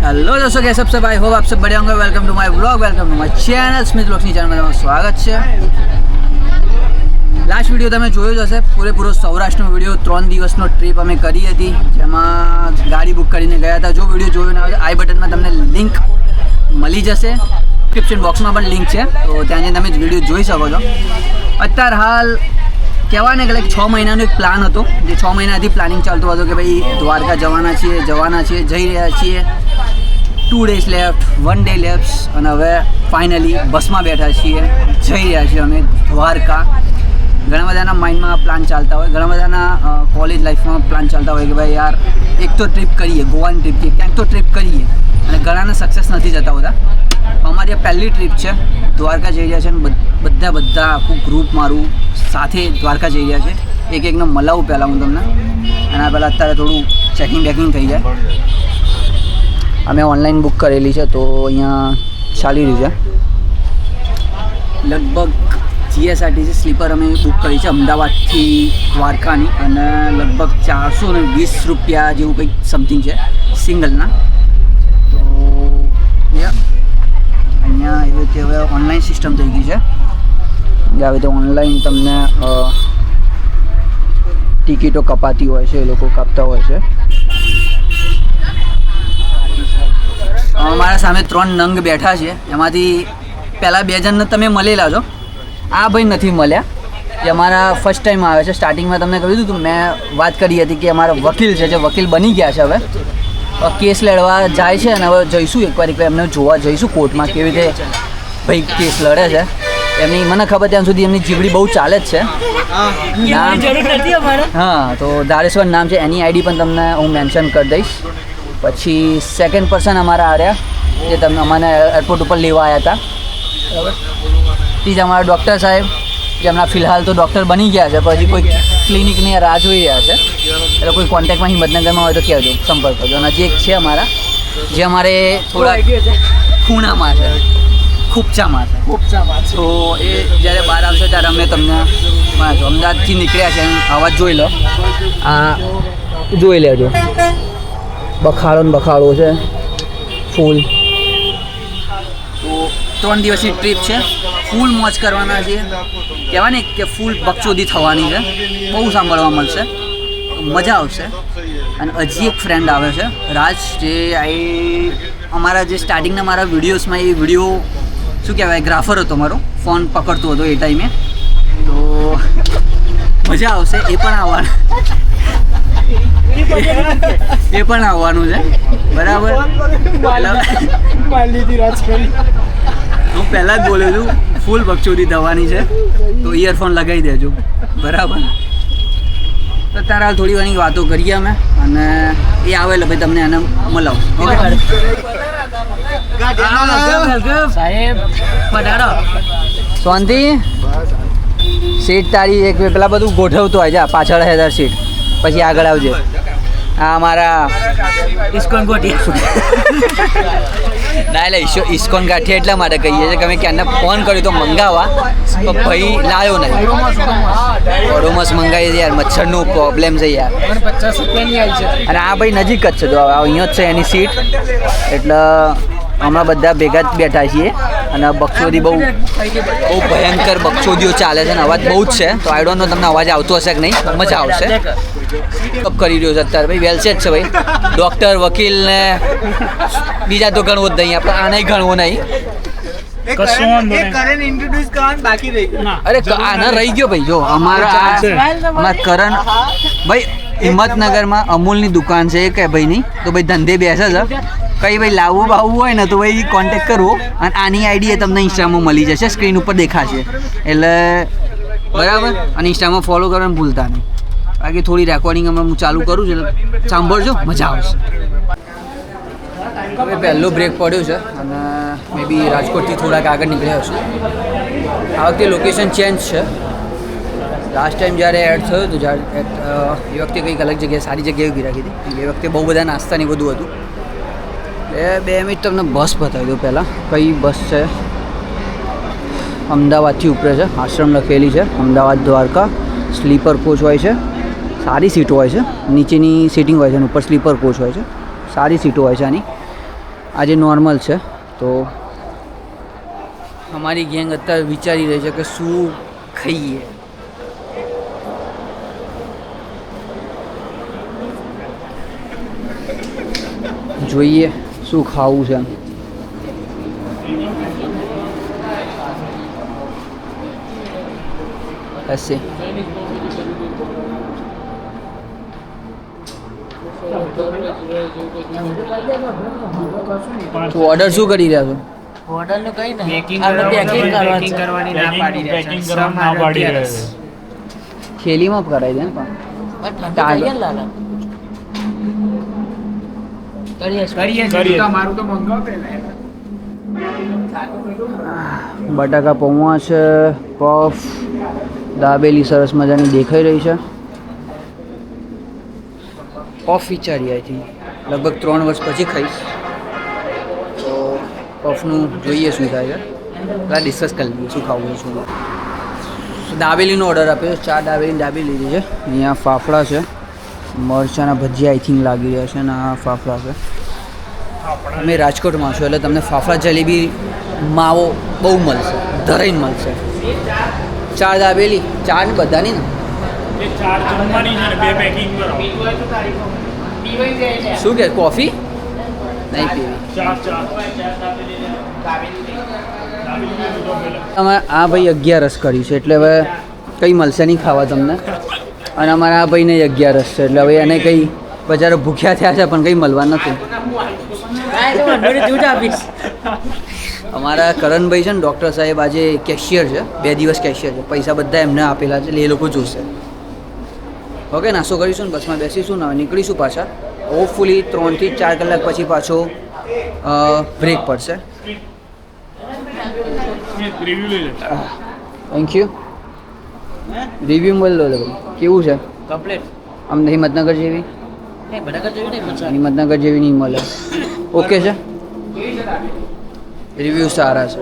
Hello दोस्तों, कैसे सब आई होप आप सब बढ़िया होंगे। Welcome to my blog, welcome to my channel Smith व्लॉग्सની ચેનલમાં સ્વાગત છે। લાસ્ટ વિડીયો તમે જોયો જ હશે, પૂરેપૂરો સૌરાષ્ટ્રનો વિડીયો 3 દિવસનો ટ્રીપ અમે કરી હતી, જેમાં ગાડી બુક કરીને ગયા હતા। જો વિડીયો જોયો ના હોય આઈ બટનમાં તમને લિંક મળી જશે, ડિસ્ક્રિપ્શન બોક્સમાં પણ લિંક છે, તો ત્યાં જઈને તમે વિડીયો જોઈ શકો છો। અત્યારે હાલ કહેવાને કે લાઈક 6 મહિનાનો એક પ્લાન હતો, જે 6 મહિનાથી પ્લાનિંગ ચાલતો હતો કે ભાઈ દ્વારકા જવાના છીએ, જઈ રહ્યા છીએ। 2 days લેફ્ટ, 1 day લેફ્ટ, અને હવે ફાઇનલી બસમાં બેઠા છીએ, જઈ રહ્યા છીએ અમે દ્વારકા। ઘણા બધાના માઇન્ડમાં પ્લાન ચાલતા હોય, ઘણા બધાના કોલેજ લાઈફમાં પ્લાન ચાલતા હોય કે ભાઈ યાર એક તો ટ્રીપ કરીએ, ગોવાની ટ્રીપ કરીએ, ક્યાંક તો ટ્રીપ કરીએ, અને ઘણાને સક્સેસ નથી જતા હોતા। અમારી આ પહેલી ટ્રીપ છે, દ્વારકા જઈ રહ્યા છે, અને બધા આખું ગ્રુપ મારું સાથે દ્વારકા જઈ રહ્યા છે। એક એકને મલાવું પહેલાં હું તમને, એના પહેલાં અત્યારે થોડું ચેકિંગ બેકિંગ થઈ જાય। અમે ઓનલાઈન બુક કરેલી છે, તો અહીંયા ચાલી રહ્યું છે લગભગ જીએસઆરટીસી સ્લીપર અમે બુક કરી છે અમદાવાદથી દ્વારકાની, અને લગભગ 420 રૂપિયા જેવું કંઈક સમથિંગ છે સિંગલના। તો અહીંયા એવી રીતે હવે ઓનલાઈન સિસ્ટમ થઈ ગઈ છે, આવી રીતે ઓનલાઈન તમને ટિકિટો કપાતી હોય છે, એ લોકો કાપતા હોય છે। મારા સામે 3 નંગ બેઠા છે, એમાંથી પહેલાં 2 જણને તમે મળેલા છો, આ ભાઈ નથી મળ્યા, જે અમારા ફર્સ્ટ ટાઈમ આવે છે। સ્ટાર્ટિંગમાં તમને કહ્યું હતું, મેં વાત કરી હતી કે અમારા વકીલ છે, જે વકીલ બની ગયા છે, હવે કેસ લડવા જાય છે, અને હવે જઈશું એકવાર એમને જોવા જઈશું કોર્ટમાં કેવી રીતે ભાઈ કેસ લડે છે। એમની મને ખબર ત્યાં સુધી એમની જીવડી બહુ ચાલે જ છે। હા, તો ધારેશ્વર નામ છે, એની આઈડી પણ તમને હું મેન્શન કરી દઈશ। પછી સેકન્ડ પર્સન અમારા આવ્યા, જે તમને અમને એરપોર્ટ ઉપર લેવા આવ્યા હતા, બરાબર। ત્રીજા અમારા ડૉક્ટર સાહેબ, જે હમણાં ફિલહાલ તો ડૉક્ટર બની ગયા છે, પછી કોઈ ક્લિનિકની રાહ જોઈ રહ્યા છે, એટલે કોઈ કોન્ટેક્ટમાં હિંમતનગરમાં હોય તો કહેજો, સંપર્ક કરજો। અને હજી એક છે અમારા, જે અમારે થોડા ખૂણામાં છે, ખૂપચામાં છે, તો એ જ્યારે બહાર આવશે ત્યારે અમે તમને અમદાવાદથી નીકળ્યા છે, અવાજ જોઈ લો, આ જોઈ લેજો, બખાડો છે ફૂલ। તો 3 દિવસની ટ્રીપ છે, ફૂલ મોજ કરવાના છે, કહેવાય ને કે ફૂલ બકચોદી થવાની છે, બહુ સાંભળવા મળશે, મજા આવશે। અને હજી એક ફ્રેન્ડ આવે છે, રાજ, જે અમારા જે સ્ટાર્ટિંગના મારા વિડીયોઝમાં એ વિડીયો શું કહેવાય ગ્રાફર હતો, મારો ફોન પકડતો હતો એ ટાઈમે, તો મજા આવશે, એ પણ આવવાનું છે, બરાબર। હું પહેલાં જ બોલ્યો છું, ફૂલ બકચોદી થવાની છે, તો ઇયરફોન લગાવી દેજો, બરાબર। તો તારે હાલ થોડી ઘણી વાતો કરીએ અમે, અને એ આવે એટલે ભાઈ તમને એને મળાવું, ઓકે સાહેબ? શાંતિ? સીટ તારી એક પેલા બધું ગોઠવતો હોય છે, પાછળ હેદર સીટ, પછી આગળ આવજે। આ અમારા ઇસ્કોન ગાંઠિયા ના, એટલે ઇસ્કોન ગાંઠિયા એટલા માટે કહીએ છીએ કે અમે ક્યાંને ફોન કર્યો તો મંગાવવા, તો ભાઈ લાવ્યો નહીં, ઓડોમસ મંગાવી છે યાર, મચ્છરનું પ્રોબ્લેમ છે યાર, 50 રૂપિયાની આવી છે, અને આ ભાઈ નજીક જ છે, જો અહીંયા જ છે એની સીટ, એટલે હમણાં બધા ભેગા જ બેઠા છીએ, અને બકચોદી બહુ ભયંકર બકચોદીઓ ચાલે છે, અને અવાજ બહુ જ છે, તો આઈ ડોન્ટ નો તમને અવાજ આવતો હશે કે નહીં, મજા આવશે। કપ કરી રહ્યો છે અત્યારે ભાઈ, વેલસેટ છે ભાઈ, ડૉક્ટર, વકીલ ને બીજા તો ગણવો જ નહીં, આપણે આને ગણવો નહીં, અરે આના રહી ગયો ભાઈ। જો અમારા કરણ ભાઈ હિંમતનગરમાં અમૂલની દુકાન છે, કે ભાઈ નહીં, તો ભાઈ ધંધે બેસે છે, કંઈ ભાઈ લાવવું હોય ને તો ભાઈ કોન્ટેક્ટ કરવો, અને આની આઈડી એ તમને ઇન્સ્ટામાં મળી જશે, સ્ક્રીન ઉપર દેખાશે, એટલે બરાબર। અને ઇન્સ્ટામાં ફોલો કરવાનું ભૂલતા નહીં, બાકી થોડી રેકોર્ડિંગ હમણાં હું ચાલુ કરું છું, એટલે સાંભળજો, મજા આવશે। હવે પહેલો બ્રેક પડ્યો છે, અને મે બી રાજકોટથી થોડાક આગળ નીકળ્યા છું। આ વખતે લોકેશન ચેન્જ છે, લાસ્ટ ટાઈમ જ્યારે એડ થયો હતો, જ્યારે એ વખતે કંઈક અલગ જગ્યાએ સારી જગ્યાએ ઊભી રાખી હતી, એ વખતે બહુ બધા નાસ્તા ને બધું હતું। 2 મિનિટ તમને બસ બતાવી દઉં પહેલાં, કઈ બસ છે, અમદાવાદથી ઉપરે છે, આશ્રમ લખેલી છે, અમદાવાદ દ્વારકા, સ્લીપર કોચ હોય છે, સારી સીટો હોય છે, નીચેની સીટિંગ હોય છે અને ઉપર સ્લીપર કોચ હોય છે, સારી સીટો હોય છે આની। આજે નોર્મલ છે. તો અમારી ગેંગ અત્યારે વિચારી રહી છે કે શું ખાઈએ. જોઈએ શું ખાવું છે. હશે તો ઓર્ડર શું કરી રહ્યા છો? ઓર્ડર નું કઈ નહીં, પેકિંગ કરવાની ના પાડી રહ્યા છે. થેલીમાં કરાવી દે ને પણ કરીએ મારું તો મંગાવ પહેલા. બટાકા પૌવા છે, પફ, દાબેલી સરસ મજાની દેખાઈ રહી છે. પફ વિચારી આઈ થિંક લગભગ 3 વર્ષ પછી ખાઈશ. તો પફનું જોઈએ શું થાય છે. પહેલાં ડિસ્કસ કરી લઈએ શું ખાવું છે શું. દાબેલીનો ઓર્ડર આપ્યો છે. 4 દાબેલી લીધી છે. અહીંયા ફાફડા છે, મરચાંના ભજીયા આઈ થિંક લાગી રહ્યા છે, અને આ ફાફડા છે. અમે રાજકોટમાં છું એટલે તમને ફાફડા જલેબી માવો બહુ મળશે, ધરાઈને મળશે. 4 દાબેલી, 4 ને બધાની ને શું કે કોફી નહીં પીવી. અમે આ ભાઈ 11 કરી છે એટલે હવે કંઈ મળશે નહીં ખાવા તમને. અને અમારા આ ભાઈને 11 છે એટલે હવે એને કંઈ બજારો ભૂખ્યા થયા છે પણ કંઈ મળવા નથી. અમારા કરણભાઈ છે ને ડૉક્ટર સાહેબ આજે કેશિયર છે, 2 દિવસ કેશિયર છે. પૈસા બધા એમને આપેલા છે એટલે એ લોકો જોશે. ઓકે, નાસ્તો કરીશું ને બસમાં બેસીશું ને નીકળીશું પાછા. હોપફુલી 3 થી 4 કલાક પછી પાછો બ્રેક પડશે. Thank you. રિવ્યુ મળી લો કેવું છે? કમ્પ્લીટ. આમ હિંમતનગર જેવી? હિંમતનગર જેવી નહીં મળે. ઓકે છે, રિવ્યૂ સારા છે,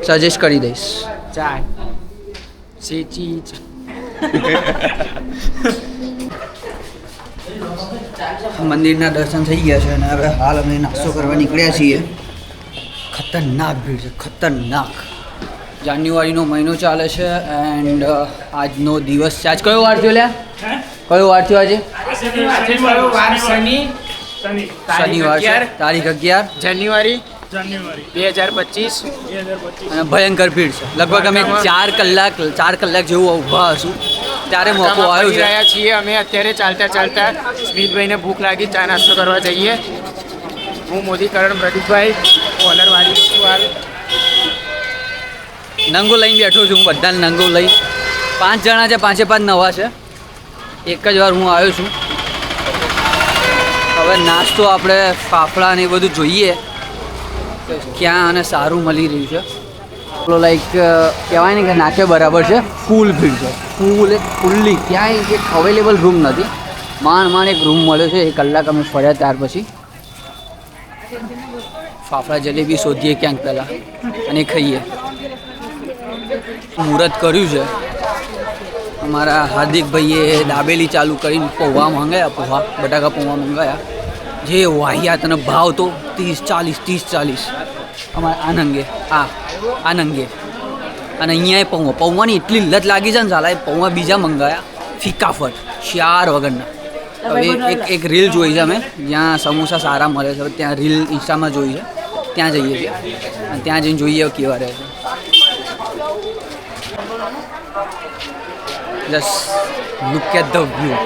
સજેસ્ટ કરી દઈશ. ચાય સેચી મંદિરના દર્શન થઈ ગયા છે અને હવે હાલ અમે નાસ્તો કરવા નીકળ્યા છીએ. ખતરનાક ભીડ છે, ખતરનાક. જાન્યુઆરીનો મહિનો ચાલે છે એન્ડ આજનો દિવસ છે. આજ કયો વાર થયો લ્યા? કયો વાર થયો આજે? શનિવાર છે, તારીખ 11 જાન્યુઆરી 2025. અને ભયંકર ભીડ છે. લગભગ અમે 4 કલાક જેવું ઊભા હશું ત્યારે મોકો આવ્યો છે. રહ્યા છીએ અમે અત્યારે ચાલતા સ્મિતભાઈને ભૂખ લાગી, ચા નાસ્તો કરવા જઈએ. હું મોદી કરણ પ્રદીપભાઈ ઓનર વાળી છું. હાલ નંગો લઈને બેઠો છું હું. બધાને નંગો લઈ 5 જણા છે, 5 નવા છે. એક જ વાર હું આવ્યો છું. હવે નાસ્તો આપણે ફાફડા ને એ બધું જોઈએ ક્યાં અને સારું મળી રહ્યું છે. લાઈક કહેવાય ને કે નાકે બરાબર છે. ફૂલ ભીડ છે, ફૂલ્લી. ક્યાંય એક અવેલેબલ રૂમ નથી. માંડ એક રૂમ મળ્યો છે. 1 કલાક અમે ફર્યા ત્યાર પછી. ફાફડા જલેબી શોધીએ ક્યાંક પહેલાં અને ખાઈએ. મુહૂર્ત કર્યું છે અમારા હાર્દિકભાઈએ. દાબેલી ચાલુ કરીને પૌવા મંગાયા, બટાકા પૌવા મંગાયા. જે વાહિયાત અને ભાવ તો 30-40. અમારા આનંગે અને અહીંયા પૌવાની એટલી લત લાગી છે ને સાલા. પૌવા બીજા મંગાયા ફિક્કાફટ, શાર વગરના. હવે એક રીલ જોઈ છે અમે જ્યાં સમોસા સારા મળે છે. ત્યાં રીલ ઇન્સ્ટામાં જોઈ છે, ત્યાં જઈએ છીએ અને ત્યાં જઈને જોઈએ કેવા રહે છે. Just look at the view.